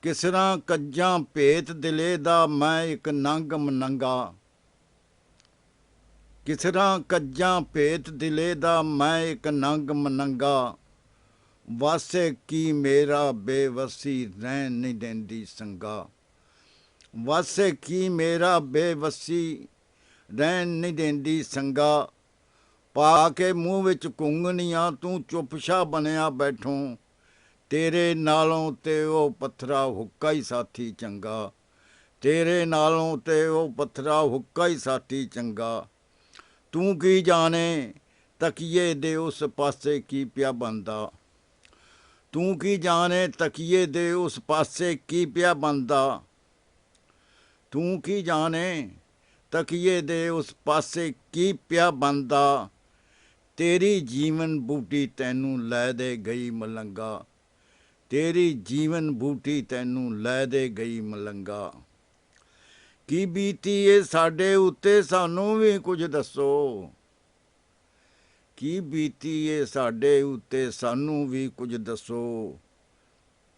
किसरा कज्जा भेत दिले दा मैं एक नंग मनंगा। किसरा कज्जा भेत दिले दा मैं एक नंग मनंगा। वासे की मेरा बेवसी रहन नहीं देंदी संगा। वासे की मेरा बेवसी रहन नहीं देंदी संगा। पा के मूँह विच घुंगनियां तू चुपशा बनया बैठों। तेरे नालों ते वो पत्थरा हुक्का ही साथी चंगा। तेरे नालों ते वो पत्थरा हुक्का ही साथी चंगा। तू की जाने तकिए दे उस पासे की पिया बनदा। तू की जाने तकिए दे उस पासे की पिया बनदा। तू की जाने तकिए दे उस पासे की पिया बनदा। तेरी जीवन बूटी तैनू लै दे गई मलंगा। तेरी जीवन बूटी तैनू लै दे गई मलंगा। की बीती ए साडे उत्ते सानू भी कुछ दसो। की बीती ए साडे उत्ते सानू भी कुछ दसो।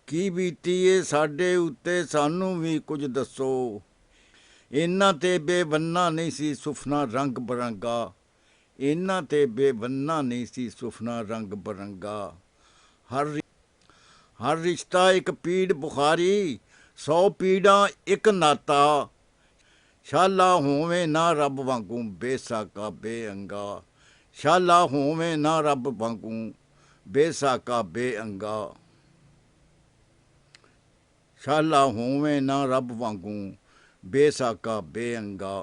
की बीती ए साडे उत्ते सानू भी कुछ दसो। इन्ना ते बेबन्ना नहीं सी सुफना रंग बरंगा। इन्ना ते बेबन्ना नहीं सी सुफना रंग बरंगा। हर रिश्ता एक पीड़ बुखारी, 100 पीड़ा एक नाता। शाला होवे ना रब वांगू बेसाका बेअंगा। शाला होवे ना रब वांगू बेसाका बेअंगा। शाला होवे ना रब वांगू बेसाका बेअंगा।